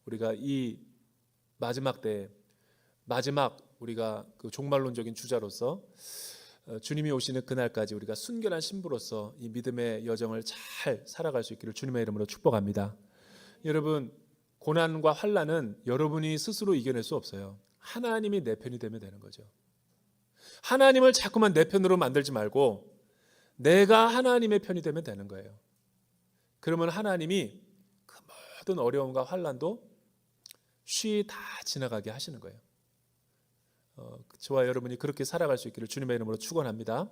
[SPEAKER 1] 우리가 이 마지막 때 마지막 우리가 그 종말론적인 주자로서 주님이 오시는 그날까지 우리가 순결한 신부로서 이 믿음의 여정을 잘 살아갈 수 있기를 주님의 이름으로 축복합니다. 여러분 고난과 환난은 여러분이 스스로 이겨낼 수 없어요. 하나님이 내 편이 되면 되는 거죠. 하나님을 자꾸만 내 편으로 만들지 말고 내가 하나님의 편이 되면 되는 거예요. 그러면 하나님이 그 모든 어려움과 환난도 쉬이 다 지나가게 하시는 거예요. 저와 여러분이 그렇게 살아갈 수 있기를 주님의 이름으로 축원합니다.